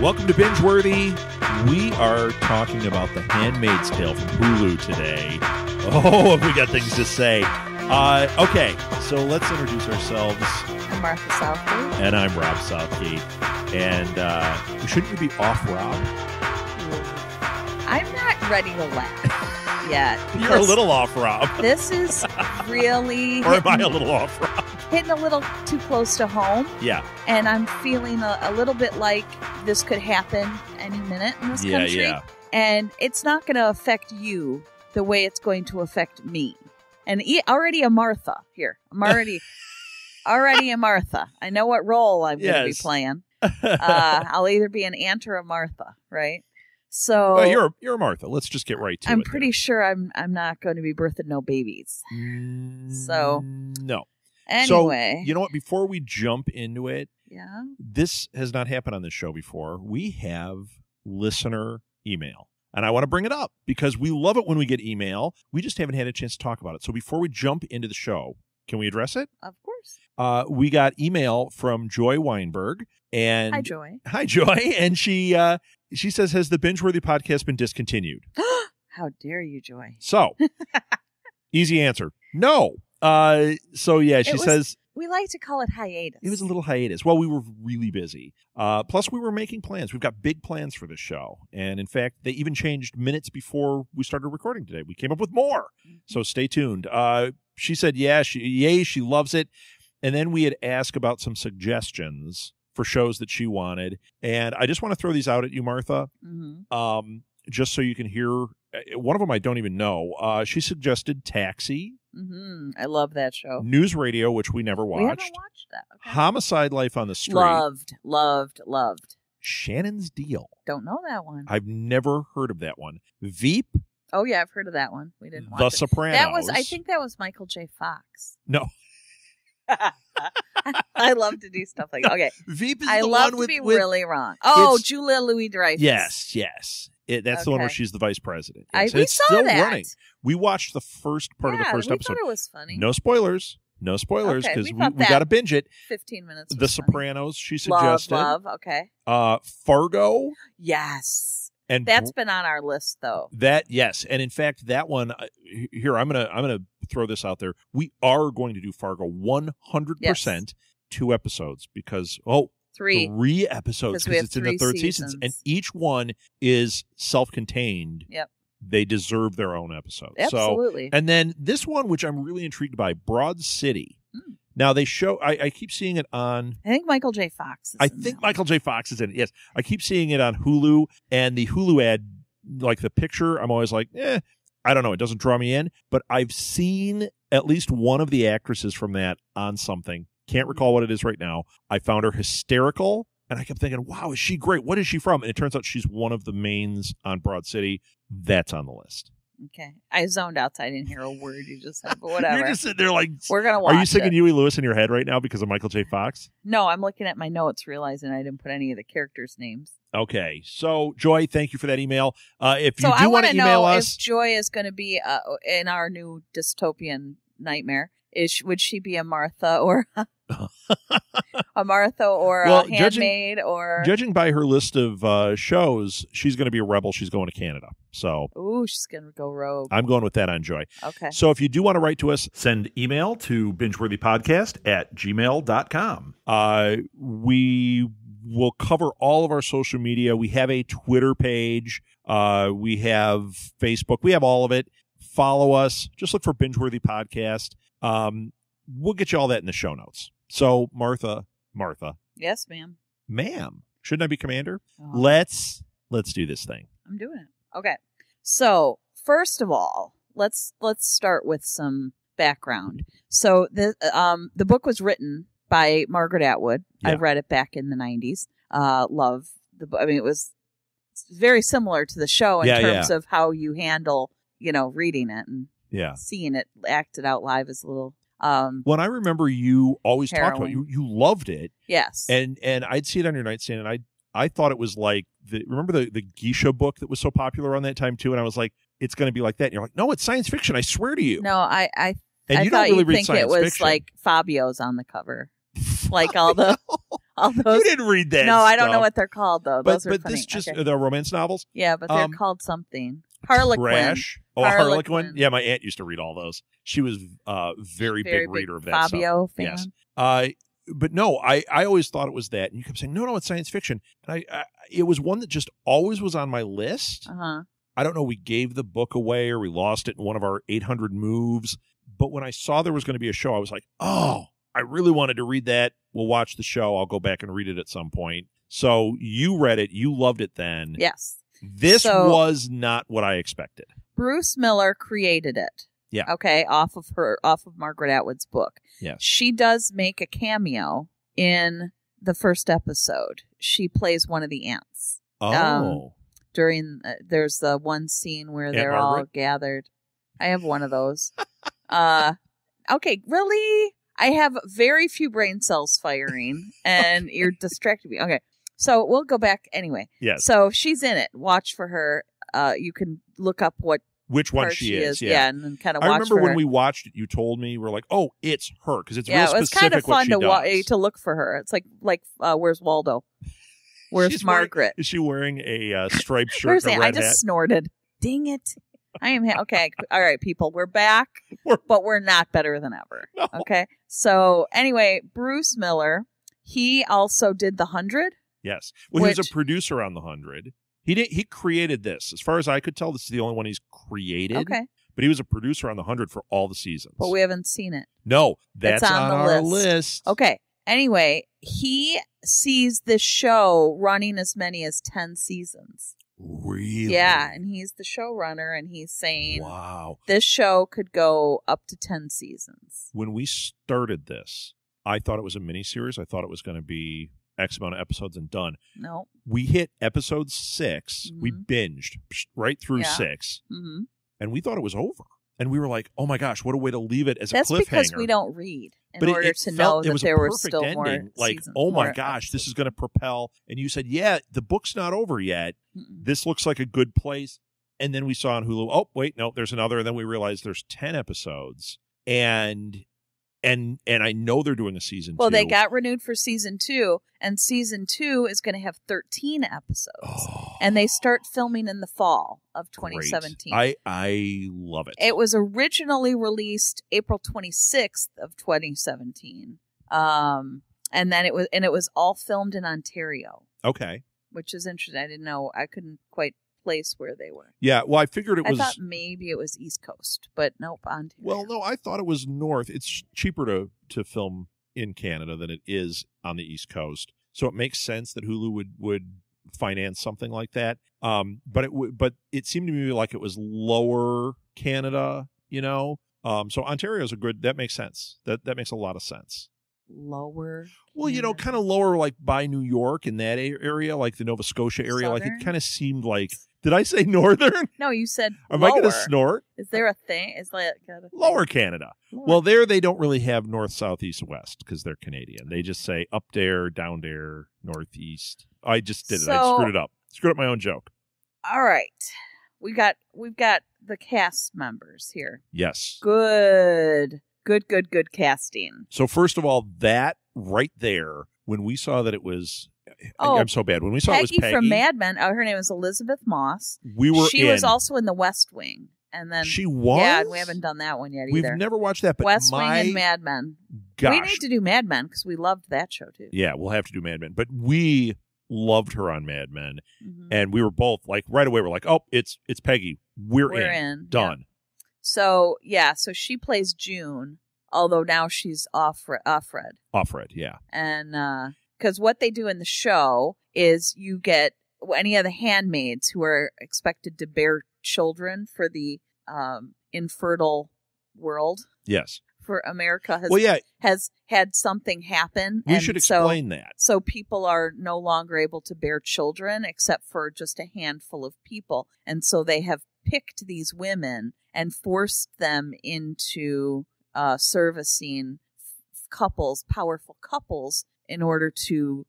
Welcome to Bingeworthy. We are talking about The Handmaid's Tale from Hulu today. Oh, we got things to say. Okay, so let's introduce ourselves. I'm Martha Southgate. And I'm Rob Southgate. And shouldn't we be off, Rob? I'm not ready to laugh yet. You're a little off, Rob. This is really... Or am I a little off, Rob? Hitting a little too close to home. Yeah. And I'm feeling a little bit like this could happen any minute in this country. Yeah. And it's not going to affect you the way it's going to affect me. And already a Martha here. I'm already a Martha. I know what role I'm going to be playing. I'll either be an aunt or a Martha, right? So you're a Martha. Let's just get right to it. I'm pretty sure I'm not going to be birthing no babies. So no. Anyway, so you know what? Before we jump into it, yeah, this has not happened on this show before. We have listener email. And I want to bring it up because we love it when we get email. We just haven't had a chance to talk about it. So before we jump into the show, can we address it? Of course. We got email from Joy Weinberg. And Hi, Joy. Hi, Joy. And she says, has the Bingeworthy podcast been discontinued? How dare you, Joy? So, easy answer. No. So, yeah, she says... We like to call it hiatus. It was a little hiatus. Well, we were really busy. Plus, we were making plans. We've got big plans for this show. And in fact, they even changed minutes before we started recording today. We came up with more. So stay tuned. She said, she loves it. And then we had asked about some suggestions for shows that she wanted. And I just want to throw these out at you, Martha, just so you can hear. One of them I don't even know. She suggested Taxi. I love that show. News Radio, which we never watched. We haven't watched that. Okay. Homicide: Life on the Street. Loved. Shannon's Deal. Don't know that one. I've never heard of that one. Veep. Oh yeah, I've heard of that one. We didn't watch The it. Sopranos. I think that was Michael J. Fox. No. I love to do stuff like that. Okay. Veep is I the love one to be with really wrong. Oh, Julia Louis-Dreyfus. Yes. That's the one where she's the vice president. Yes. We it's saw still that. running. We watched the first part of the first episode. I thought it was funny. No spoilers because we got to binge it. 15 minutes. The Sopranos, she suggested. Love. Okay. Fargo. Yes. And that's been on our list though. Yes. And in fact, that one here, I'm gonna throw this out there. We are going to do Fargo 100%, 2 episodes because 3 episodes because it's in the 3rd season, and each one is self-contained. Yep. They deserve their own episode. Absolutely. So, and then this one, which I'm really intrigued by, Broad City. Now they show. I keep seeing it on. I think Michael J. Fox. Michael J. Fox is in it. Yes, I keep seeing it on Hulu, and the Hulu ad, like the picture, I'm always like, I don't know. It doesn't draw me in. But I've seen at least one of the actresses from that on something. Can't recall what it is right now. I found her hysterical, and I kept thinking, wow, is she great? What is she from? And it turns out she's one of the mains on Broad City. That's on the list. Okay. I zoned out, so I didn't hear a word you just said, but whatever. You're just sitting there like, we're going to watch it. Are you singing Huey Lewis in your head right now because of Michael J. Fox? No, I'm looking at my notes, realizing I didn't put any of the characters' names. Okay. So, Joy, thank you for that email. If you do want to email us. If Joy is going to be in our new dystopian nightmare, would she be a Martha or a Handmaid or judging by her list of shows, she's going to be a rebel. She's going to Canada. So she's going to go rogue. I'm going with that on Joy. Okay. So if you do want to write to us, send email to bingeworthypodcast@gmail.com. We will cover all of our social media. We have a Twitter page. We have Facebook. We have all of it. Follow us. Just look for Bingeworthy Podcast. We'll get you all that in the show notes. So, Martha. Yes, ma'am. Ma'am. Shouldn't I be commander? Oh. Let's do this thing. I'm doing it. Okay. So, first of all, let's start with some background. So, the book was written by Margaret Atwood. Yeah. I read it back in the 90s. Love the book. I mean, it's very similar to the show in terms of how you handle, reading it and seeing it acted out live is a little when I remember you always talked about you loved it. Yes. And I'd see it on your nightstand, and I thought it was like remember the Geisha book that was so popular on that time too, and I was like, it's going to be like that. And you're like, no, it's science fiction. I swear to you. No, I you thought don't really you'd read think science it was fiction. like Fabio's on the cover. Like all the All those. You didn't read that. No, I don't know stuff. what they're called though. But Those are but funny. this just Okay. the romance novels. Yeah, but they're called something. Harlequin. Trash. Oh, Harlequin. Yeah, my aunt used to read all those. She was a very big reader of that Fabio stuff. fan. Yes. But no, I always thought it was that. And you kept saying, no, it's science fiction. And it was one that just always was on my list. Uh-huh. I don't know, we gave the book away or we lost it in one of our 800 moves. But when I saw there was going to be a show, I was like, oh, I really wanted to read that. We'll watch the show. I'll go back and read it at some point. So you read it. You loved it then. Yes. This was not what I expected. Bruce Miller created it. Yeah. Okay, off of Margaret Atwood's book. Yes. She does make a cameo in the first episode. She plays one of the ants. Oh. There's the one scene where Aunt they're Margaret? all gathered. I have one of those. Okay, really? I have very few brain cells firing, and you're distracting me. Okay, so we'll go back anyway. Yes. So she's in it. Watch for her. You can look up Which one part she is. Yeah, and then kind of I watch remember for when her. we watched it, you told me, we're like, oh, it's her, because it's real it was specific kind of fun what she does. to look for her. It's like Where's Waldo? Where's She's Margaret? Is she wearing a striped shirt Where's and a Anne? I red just hat? snorted. Dang it. I am okay. All right, people, we're back, but we're not better than ever. No. Okay. So anyway, Bruce Miller, he also did The 100. Yes. Well, he was a producer on The 100. He created this. As far as I could tell, this is the only one he's created. Okay. But he was a producer on The 100 for all the seasons. But we haven't seen it. No, that's It's on the our list. list. Okay. Anyway, he sees this show running as many as 10 seasons. Really? Yeah, and he's the showrunner, and he's saying, wow, this show could go up to 10 seasons. When we started this, I thought it was a miniseries. I thought it was going to be X amount of episodes and done. No. We hit episode 6. We binged right through 6. Mm-hmm. And we thought it was over. And we were like, oh my gosh, what a way to leave it as That's a cliffhanger. That's because we don't read in order it to felt, know that there were still ending. more Like, seasons, oh my more gosh, episodes. this is going to propel. And you said, yeah, the book's not over yet. Mm-mm. This looks like a good place. And then we saw on Hulu, oh, wait, no, there's another. And then we realized there's 10 episodes. And I know they're doing a season 2. Well, they got renewed for season 2, and season 2 is going to have 13 episodes. Oh, and they start filming in the fall of 2017. Great. I love it. It was originally released April 26th of 2017. And then it was all filmed in Ontario. Okay. Which is interesting. I didn't know. I couldn't quite place where they were. Yeah, well, I figured it was... I thought maybe it was East Coast, but nope, Ontario. Well, no, I thought it was north. It's cheaper to film in Canada than it is on the East Coast. So it makes sense that Hulu would finance something like that. But it seemed to me like it was lower Canada, you know? So Ontario's that makes sense. That makes a lot of sense. Lower? Well, you know, kind of lower, like by New York in that area, like the Nova Scotia area. Southern? Like it kind of seemed like... Did I say northern? No, you said Am lower. I going to snort? Is there a thing? Is like Lower Canada. Lower. Well, there they don't really have north, south, east, west because they're Canadian. They just say up there, down there, northeast. I just did it. I screwed it up. Screwed up my own joke. All right. We've got the cast members here. Yes. Good casting. So first of all, that right there, when we saw that it was... I'm so bad. When we saw it was Peggy from Mad Men, her name was Elizabeth Moss. She was also in The West Wing. And then she was? Yeah, we haven't done that one yet either. We've never watched that, but West Wing and Mad Men. Gosh. We need to do Mad Men because we loved that show too. Yeah, we'll have to do Mad Men. But we loved her on Mad Men. Mm-hmm. And we were both like, right away, we're like, oh, it's Peggy. We're in. Done. Yeah. So she plays June, although now she's Offred. Offred, yeah. And because what they do in the show is you get any of the handmaids who are expected to bear children for the infertile world. Yes. For America has had something happen. We should explain that. So people are no longer able to bear children except for just a handful of people. And so they have picked these women and forced them into servicing powerful couples in order to,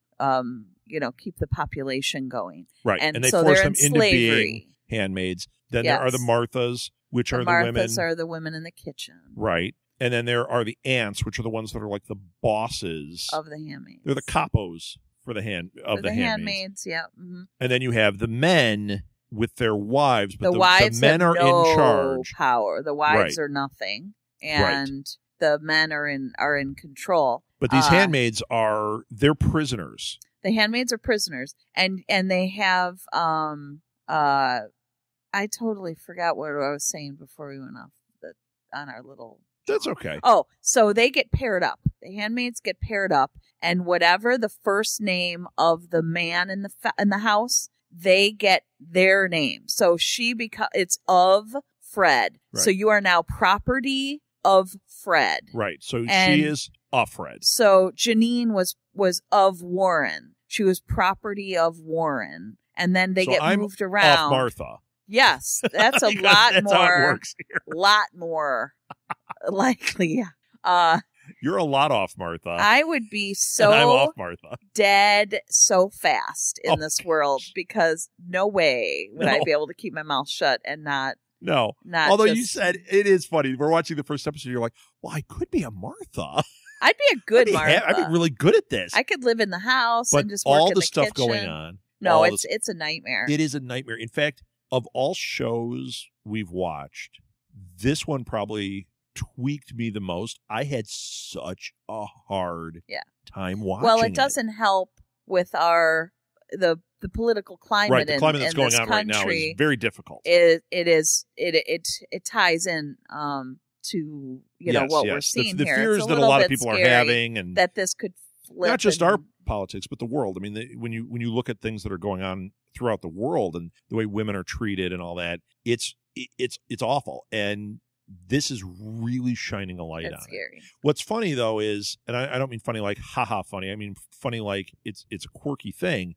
keep the population going. Right. And they so force they're them in into slavery. being handmaids. Then there are the Marthas, which are the women. Marthas are the women in the kitchen. Right. And then there are the aunts, which are the ones that are like the bosses of the handmaids. They're the capos for the handmaids. Handmaids, yeah. Mm-hmm. And then you have the men with their wives, but the wives the men have are no in charge. Power. The wives Right. are nothing, and the men are in control. But these handmaids they're prisoners. The handmaids are prisoners, and they have I totally forgot what I was saying before we went off on our little. That's okay. Oh, so they get paired up. The handmaids get paired up, and whatever the first name of the man in the house, they get their name. So it's of Fred. Right. So you are now property of Fred. Right. So she is a Fred. So Janine was of Warren. She was property of Warren, and then they get moved around. Off Martha. Yes, that's a that's lot how it more. works here. Lot more likely. You're a lot off Martha. I would be and I'm off so Martha. dead so fast in this world because no way would I be able to keep my mouth shut and not. No. Although you said it is funny. We're watching the first episode. You're like, well, I could be a Martha. I'd be a good Martha. I'd be really good at this. I could live in the house but and just work all in the the stuff kitchen. going on. No, it's a nightmare. It is a nightmare. In fact, of all shows we've watched, this one probably tweaked me the most. I had such a hard time watching. Well, it doesn't help with the political climate. Right, the climate that's going on right now is very difficult. It ties in to what we're seeing the here. fears that a lot of people are having, and that this could flip. Not just our politics, but the world. I mean, when you look at things that are going on throughout the world and the way women are treated and all that, it's awful. And this is really shining a light on scary. it. What's funny though is, and I don't mean funny like haha funny. I mean funny like it's a quirky thing.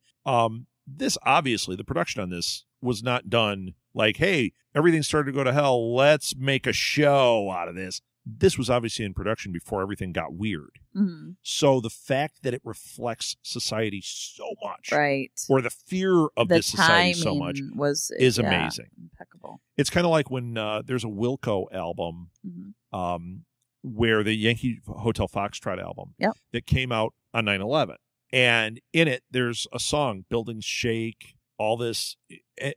This obviously the production on this was not done like, hey, everything started to go to hell. Let's make a show out of this. This was obviously in production before everything got weird. Mm-hmm. So the fact that it reflects society so much, right, or the fear of this society so much, is amazing. Impeccable. It's kind of like when there's a Wilco album, where the Yankee Hotel Foxtrot album that came out on 9/11, and in it there's a song, "Buildings Shake," all this,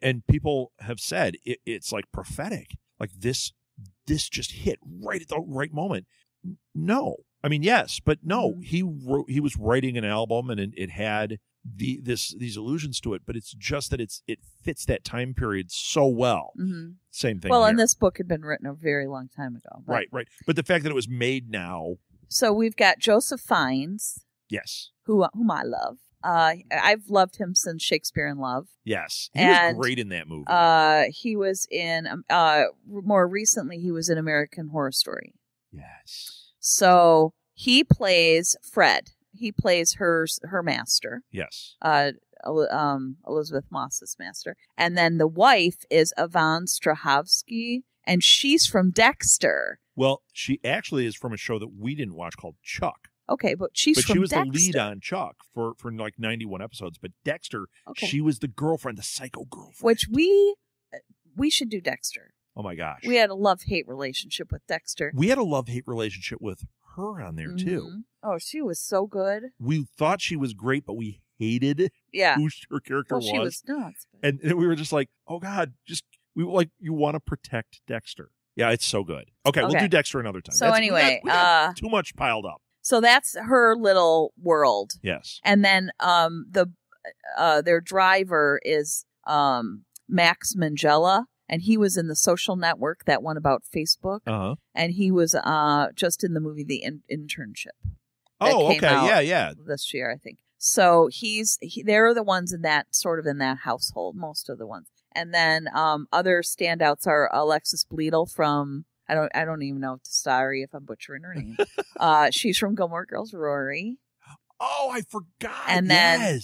and people have said it's like prophetic, like this just hit right at the right moment. No, I mean yes, but no. He was writing an album, and it had these allusions to it, but it's just that it fits that time period so well. Mm-hmm. Same thing. Well, here. and this book had been written a very long time ago. But... Right. But the fact that it was made now. So we've got Joseph Fiennes. Yes. Whom I love. I've loved him since Shakespeare in Love. Yes, he was great in that movie. He was in more recently. He was in American Horror Story. Yes. So he plays Fred. He plays her master. Yes. Elizabeth Moss's master, and then the wife is Yvonne Strahovski, and she's from Dexter. Well, she actually is from a show that we didn't watch called Chuck. Okay, but she was Dexter. The lead on Chuck for like 91 episodes. But Dexter, she was the girlfriend, the psycho girlfriend. Which we should do Dexter. Oh my gosh. We had a love-hate relationship with Dexter. We had a love-hate relationship with her on there too. Oh, she was so good. We thought she was great, but we hated who her character was. She was nuts. And we were just like, oh God, you want to protect Dexter. Yeah, it's so good. Okay, we'll do Dexter another time. So anyway, we got too much piled up. So that's her little world. Yes. And then their driver is Max Mangella, and he was in The Social Network, that one about Facebook. Uh-huh. And he was just in the movie The Internship. Oh, okay. Yeah. This year, I think. So they're the ones in that household, most of the ones. And then other standouts are Alexis Bledel from I don't even know. Sorry if I'm butchering her name. She's from Gilmore Girls. Rory. Oh, I forgot. And then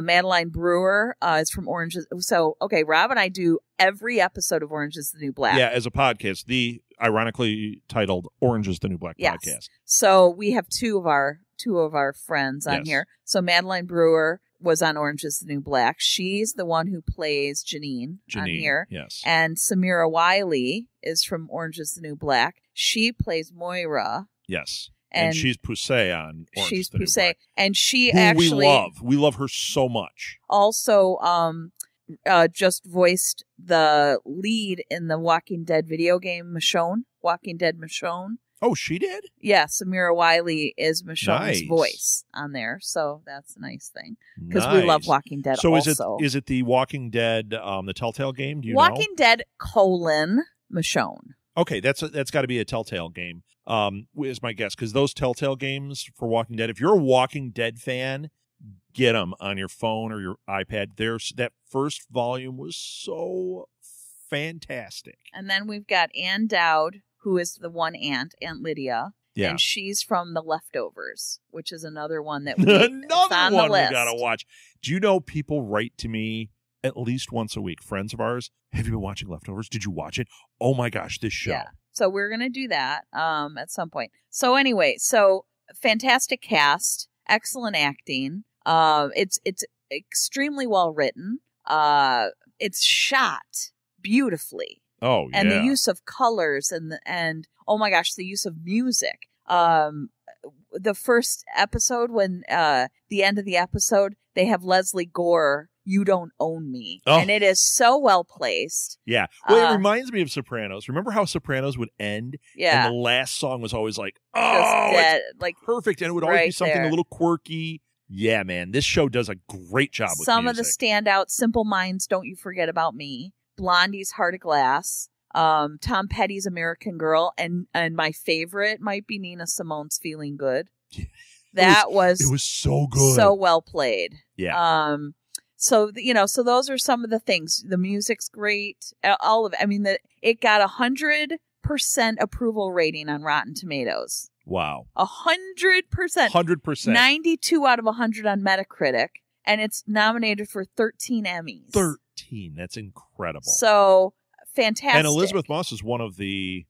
Madeline Brewer is from Orange. So okay, Rob and I do every episode of Orange is the New Black. Yeah, as a podcast, the ironically titled Orange is the New Black podcast. So we have two of our friends on here. So Madeline Brewer was on Orange is the New Black. She's the one who plays Janine on here. Yes. And Samira Wiley is from Orange is the New Black. She plays Moira. Yes. And she's Poussey on Orange is the New Black. And she who actually... We love her so much. Also, just voiced the lead in the Walking Dead video game, Michonne. Walking Dead Michonne. Oh, she did? Yeah, Samira Wiley is Michonne's voice on there, so that's a nice thing because we love Walking Dead. So also. is it the Walking Dead, the Telltale game? Do you know? Walking Dead : Michonne. Okay, that's got to be a Telltale game. Is my guess, because those Telltale games for Walking Dead. If you're a Walking Dead fan, get them on your phone or your iPad. That first volume was so fantastic. And then we've got Ann Dowd, who is the one Aunt Lydia. Yeah. And she's from The Leftovers, which is another one that we gotta watch. Do you know people write to me at least once a week, friends of ours? Have you been watching Leftovers? Did you watch it? Oh my gosh, this show. Yeah. So we're gonna do that at some point. So anyway, fantastic cast, excellent acting. It's extremely well written. It's shot beautifully. Oh, yeah. And the use of colors and oh my gosh, the use of music. The first episode, when the end of the episode, they have Leslie Gore, "You Don't Own Me." Oh. And it is so well placed. Yeah. Well, it reminds me of Sopranos. Remember how Sopranos would end? Yeah. And the last song was always like, it's like perfect. And it would always be something a little quirky. Yeah, man. This show does a great job with some music. of the standout Simple Minds, "Don't You Forget About Me," Blondie's "Heart of Glass," Tom Petty's "American Girl," and my favorite might be Nina Simone's "Feeling Good." Yeah. It was so good. So well played. Yeah. So those are some of the things. The music's great. All of it. I mean, it got 100% approval rating on Rotten Tomatoes. Wow. 100%. 100%. 92 out of 100 on Metacritic. And it's nominated for 13 Emmys. 13. That's incredible. So, fantastic. And Elizabeth Moss is one of the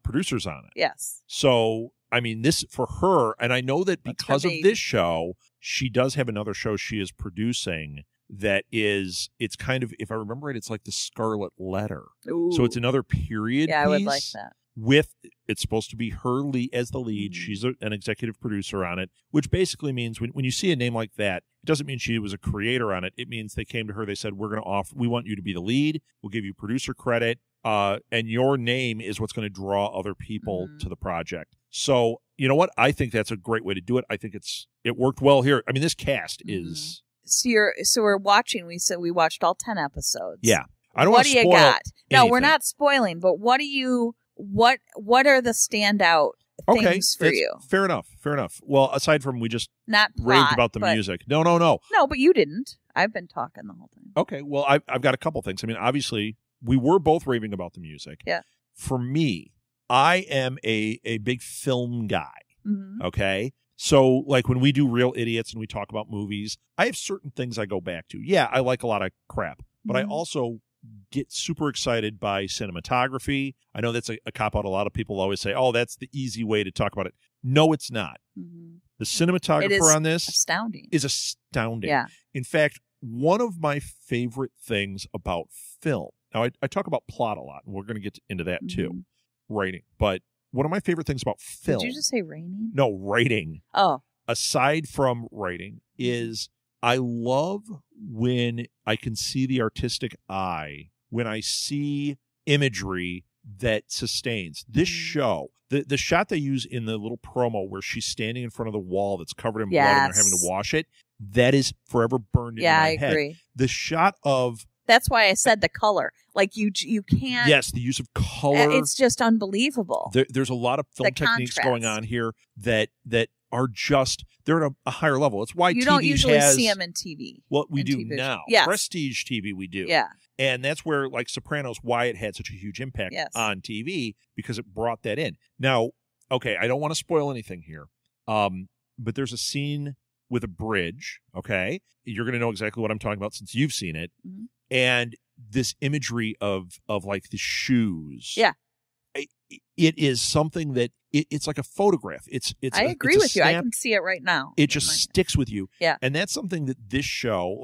producers on it. Yes. So, I mean, this for her, and I know that because of this show, she does have another show she is producing that is, it's kind of, if I remember right, it's like The Scarlet Letter. Ooh. So it's another period piece. I would like that. It's supposed to be her as the lead. Mm-hmm. She's an executive producer on it, which basically means when you see a name like that, it doesn't mean she was a creator on it. It means they came to her, they said, we want you to be the lead. We'll give you producer credit. And your name is what's going to draw other people to the project. So, you know what? I think that's a great way to do it. I think it worked well here. I mean, this cast is... So we're watching, we said we watched all 10 episodes. Yeah. I don't want to spoil got? No, anything. We're not spoiling, but what are the standout things for you? Fair enough. Well, aside from we just not raved about the music. No. No, but you didn't. I've been talking the whole time. Okay, well, I've got a couple things. I mean, obviously, we were both raving about the music. Yeah. For me, I am a big film guy. Mm-hmm. Okay? So, like, when we do Real Idiots and we talk about movies, I have certain things I go back to. Yeah, I like a lot of crap, but I also get super excited by cinematography. I know that's a cop-out. A lot of people always say, oh, that's the easy way to talk about it. No, it's not. Mm-hmm. The cinematographer on this is astounding. Yeah. In fact, one of my favorite things about film, now I talk about plot a lot, and we're going to get into that too, writing, but one of my favorite things about film... Did you just say raining? No, writing. Oh. Aside from writing, is I love when I can see the artistic eye, when I see imagery that sustains. This show, the shot they use in the little promo where she's standing in front of the wall that's covered in blood and they're having to wash it, that is forever burned into my head. Yeah, I agree. The shot of... That's why I said the color. Like, you can't... Yes, the use of color. It's just unbelievable. There's a lot of film techniques going on here that are just... They're at a higher level. It's why you TV don't usually see them in TV. Well, we do now. Yes. Prestige TV we do. Yeah. And that's where, like, Sopranos, why it had such a huge impact on TV, because it brought that in. Now, okay, I don't want to spoil anything here, but there's a scene with a bridge, okay? You're going to know exactly what I'm talking about since you've seen it. Mm-hmm. And this imagery of like the shoes. Yeah. It is something that it's like a photograph. I agree with you. I can see it right now. It just sticks with you. Yeah. And that's something that this show,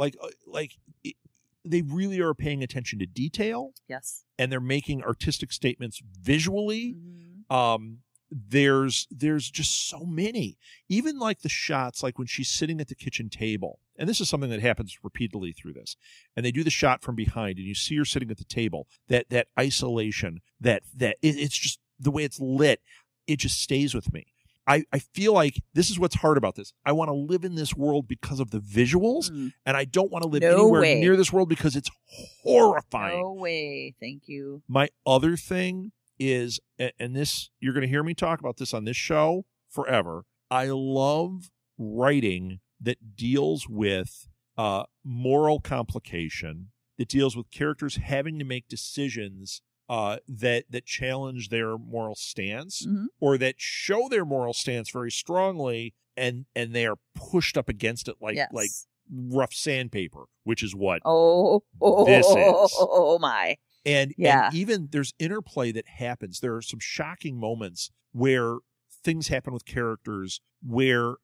they really are paying attention to detail. Yes. And they're making artistic statements visually. Mm-hmm. There's just so many. Even like the shots, like when she's sitting at the kitchen table. And this is something that happens repeatedly through this. And they do the shot from behind, and you see her sitting at the table. That isolation, it's just the way it's lit. It just stays with me. I feel like this is what's hard about this. I want to live in this world because of the visuals, and I don't want to live anywhere near this world because it's horrifying. No way. Thank you. My other thing is, and this, you're going to hear me talk about this on this show forever. I love writing that deals with moral complication, that deals with characters having to make decisions that challenge their moral stance, or that show their moral stance very strongly, and they are pushed up against it like rough sandpaper, which is what this is. Oh my. And even there's interplay that happens. There are some shocking moments where things happen with characters where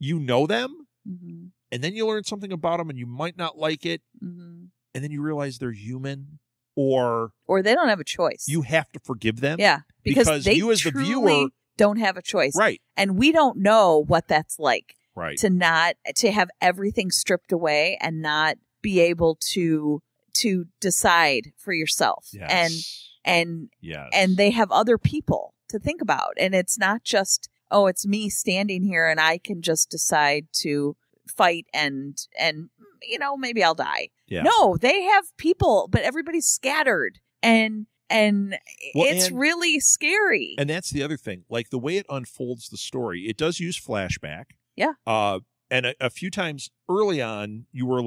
you know them, and then you learn something about them, and you might not like it, and then you realize they're human, or they don't have a choice. You have to forgive them. Yeah, because they you as the viewer don't have a choice. Right. And we don't know what that's like. Right. To have everything stripped away and not be able to decide for yourself. Yes. And they have other people to think about. And it's not just, it's me standing here and I can just decide to fight and maybe I'll die. Yeah. No, they have people, but everybody's scattered and it's really scary. And that's the other thing. Like the way it unfolds the story, it does use flashback. Yeah. And a few times early on, you were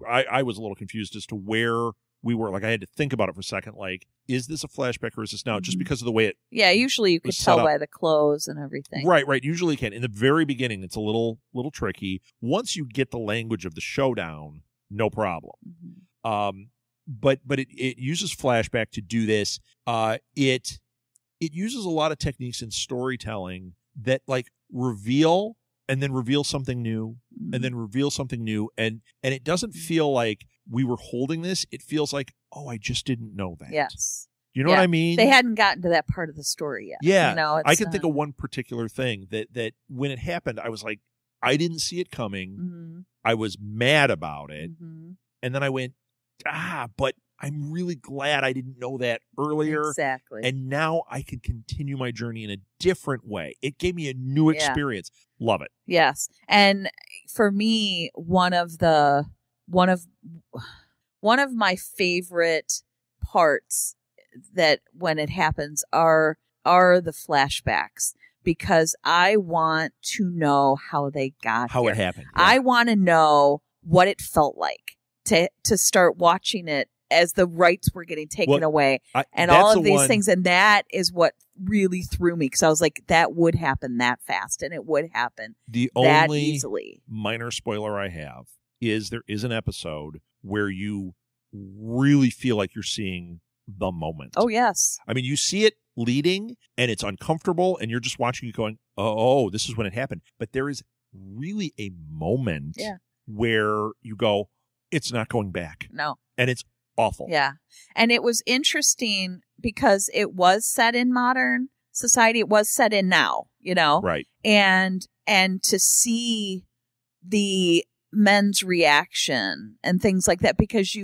I was a little confused as to where we were. Like I had to think about it for a second. Like, is this a flashback or is this now? Just because of the way it. Yeah, usually you could tell by the clothes and everything. Right. Usually you can. In the very beginning, it's a little tricky. Once you get the language of the showdown, no problem. But it uses flashback to do this. It uses a lot of techniques in storytelling that like reveal and then reveal something new, and then reveal something new, and it doesn't feel like we were holding this. It feels like, I just didn't know that. Yes. You know what I mean? They hadn't gotten to that part of the story yet. Yeah. I can think of one particular thing that when it happened, I was like, I didn't see it coming. I was mad about it. And then I went, but I'm really glad I didn't know that earlier. Exactly. And now I can continue my journey in a different way. It gave me a new experience. Love it. Yes. And for me, one of my favorite parts that when it happens are the flashbacks, because I want to know how they got how here. It happened. Yeah. I want to know what it felt like to start watching it as the rights were getting taken away and all of these things. And that is what really threw me, because I was like, that would happen that fast, and it would happen the that only easily. Minor spoiler I have is there is an episode where you really feel like you're seeing the moment. Oh, yes. I mean, you see it leading, and it's uncomfortable, and you're just watching it going, oh, this is when it happened. But there is really a moment where you go, it's not going back. No. And it's awful. Yeah. And it was interesting because it was set in modern society. It was set in now, Right. And to see the men's reaction and things like that, because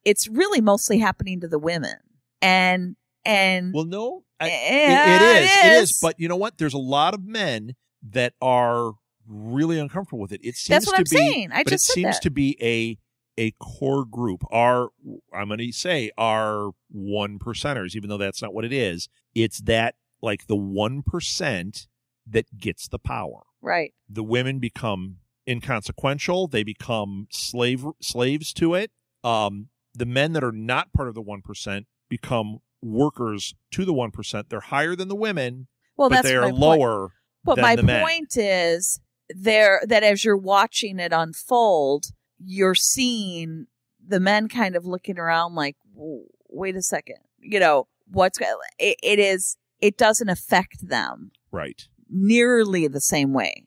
it's really mostly happening to the women. And well, no, it is. But you know what? There's a lot of men that are really uncomfortable with it. It seems That's what to I'm be, saying. But it seems to be a core group. I'm going to say our 1%ers, even though that's not what it is. It's that like the 1% that gets the power. Right. The women become inconsequential. They become slaves to it. The men that are not part of the 1% become workers to the 1%. They're higher than the women, but they are lower than the men. But my point is that as you're watching it unfold, you're seeing the men kind of looking around like, wait a second, it is it doesn't affect them Right. nearly the same way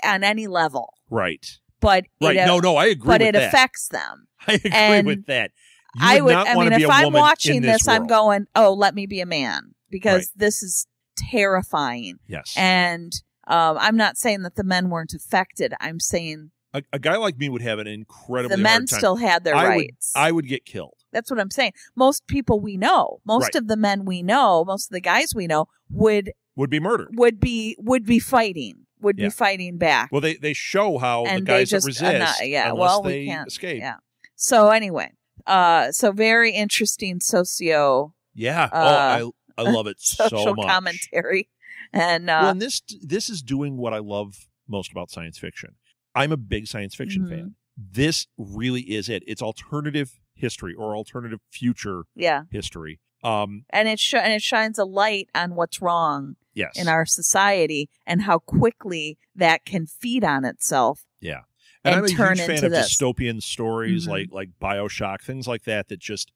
on any level. Right. But right. No, I agree. But with it that. affects them. I agree And with that. I would. Not want to be if a I'm woman watching in this, I'm world. going, "Oh, let me be a man," because Right. this is terrifying. Yes. And I'm not saying that the men weren't affected. I'm saying a guy like me would have an incredibly the men hard time. still had their rights. I would get killed. That's what I'm saying. Most people we know, most of the men we know, most of the guys we know would be murdered. Would be fighting. Be fighting back. Well, they show how and the guys just, that resist unless they escape. Yeah. So anyway, so very interesting socio. Yeah. I love it so social much. Commentary. And and this is doing what I love most about science fiction. I'm a big science fiction fan. This really is it. It's alternative history or alternative future history. And it shines a light on what's wrong yes. in our society and how quickly that can feed on itself. Yeah. And I'm a turn huge fan into of this. dystopian stories like BioShock, things like that just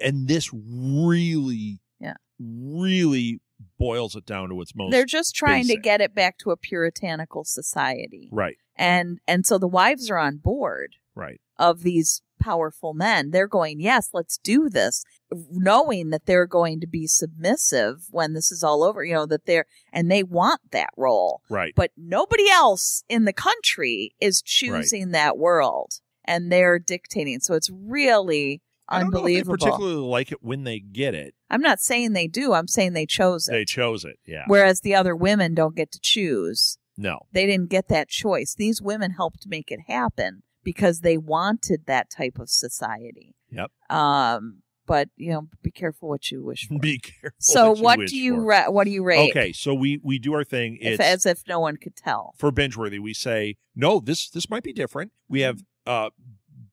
and this really boils it down to its most They're just trying basic. to get it back to a puritanical society. Right. And so the wives are on board right. of these powerful men. They're going, yes, let's do this, knowing that they're going to be submissive when this is all over, that they want that role. Right. But nobody else in the country is choosing that world and they're dictating. So it's really unbelievable. I don't know if they particularly like it when they get it. I'm not saying they do. I'm saying they chose it. They chose it, yeah. Whereas the other women don't get to choose. No. They didn't get that choice. These women helped make it happen because they wanted that type of society. Yep. But be careful what you wish for. Be careful. So what do you rate? Okay, so we do our thing. It's as if no one could tell. For Bingeworthy, we say no. This might be different. We have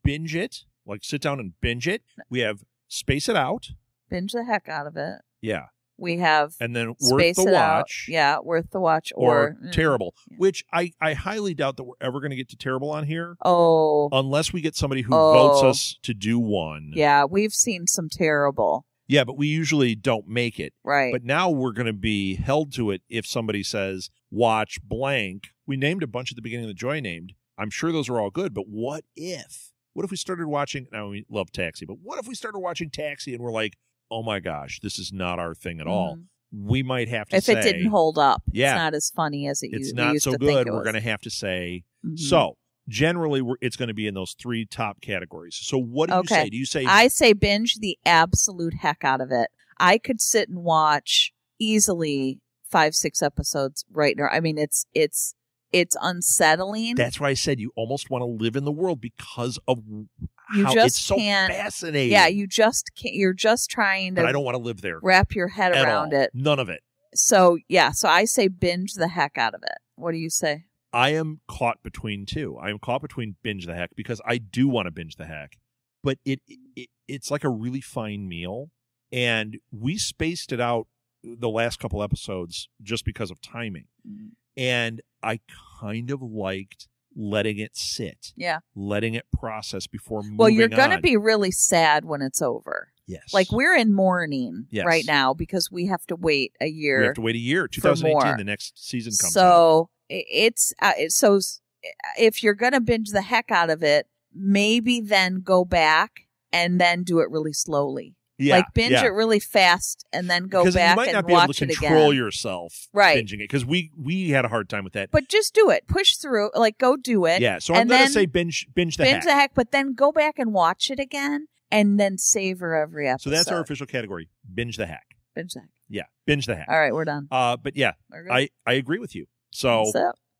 binge it, like sit down and binge it. We have space it out. Binge the heck out of it. Yeah. We have and then worth the watch. Yeah, worth the watch or terrible, which I highly doubt that we're ever going to get to terrible on here. Oh. Unless we get somebody who votes us to do one. Yeah, we've seen some terrible. Yeah, but we usually don't make it. Right. But now we're going to be held to it if somebody says, watch blank. We named a bunch at the beginning of the Joy named. I'm sure those are all good, but what if? What if we started watching, now we love Taxi, but what if we started watching Taxi and we're like, oh my gosh, this is not our thing at all. We might have to say. If it didn't hold up. Yeah. It's not as funny as it used to be. It's not so good. We're going to have to say. So generally, it's going to be in those three top categories. So what do you say? Do you say? I say binge the absolute heck out of it. I could sit and watch easily 5-6 episodes right now. I mean, it's unsettling. That's why I said you almost want to live in the world because of you how just it's so can't, fascinating. Yeah, you just can't. You're just trying to. But I don't want to live there. Wrap your head around it. None of it. So I say binge the heck out of it. What do you say? I am caught between two. I am caught between binge the heck because I do want to binge the heck, but it's like a really fine meal, and we spaced it out the last couple episodes just because of timing, and I kind of liked letting it sit, letting it process before moving on. Well, you're going to be really sad when it's over. Yes. Like we're in mourning right now because we have to wait a year. We have to wait a year. 2018, the next season comes out. So so if you're going to binge the heck out of it, maybe then go back and then do it really slowly. Yeah, like binge it really fast and then go back and watch it again. Because you might not be able to control yourself binging it. Because we had a hard time with that. But just do it. Push through. Like go do it. Yeah. So I'm going to say binge the heck. Binge the heck, but then go back and watch it again and then savor every episode. So that's our official category. Binge the heck. Binge the heck. Yeah. Binge the heck. All right. We're done. But yeah, I agree with you. So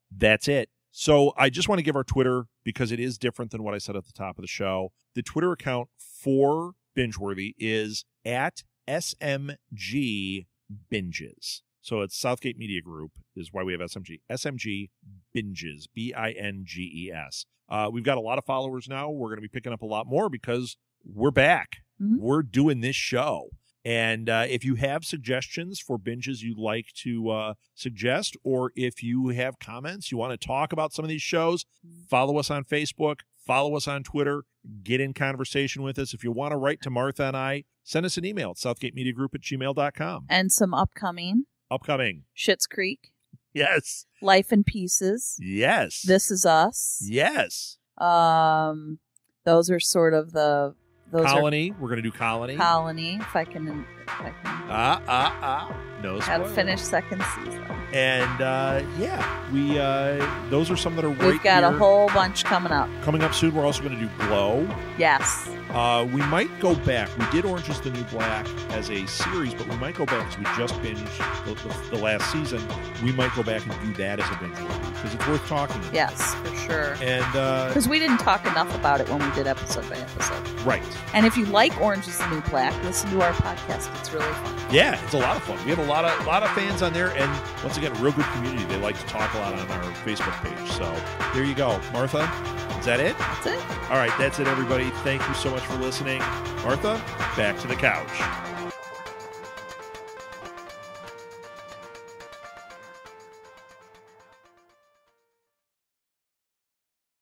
that's it. So I just want to give our Twitter, because it is different than what I said at the top of the show. The Twitter account for Bingeworthy is at SMG Binges. So it's Southgate Media Group is why we have SMG. SMG Binges, BINGES. We've got a lot of followers now. We're going to be picking up a lot more because we're back. We're doing this show. And if you have suggestions for binges you'd like to suggest, or if you have comments, you want to talk about some of these shows, follow us on Facebook, Follow us on Twitter. Get in conversation with us. If you want to write to Martha and I, send us an email at southgatemediagroup@gmail.com. And some upcoming. Schitt's Creek. Yes. Life in Pieces. Yes. This Is Us. Yes. Those are sort of the... Colony. We're going to do Colony. If I can. No spoilers. Had to finish second season. And we those are some that are We've got a whole bunch coming up. Coming up soon. We're also going to do Glow. Yes. We might go back. We did Orange is the New Black as a series, but we might go back because we just binged the last season. We might go back and do that as a binge because it's worth talking about. Yes, for sure. And because we didn't talk enough about it when we did episode by episode. Right. And if you like Orange is the New Black, listen to our podcast. It's really fun. Yeah, it's a lot of fun. We have a lot of fans on there, and once again, a real good community. They like to talk a lot on our Facebook page. So there you go. Martha, is that it? That's it. All right, that's it, everybody. Thank you so much for listening. Martha, back to the couch.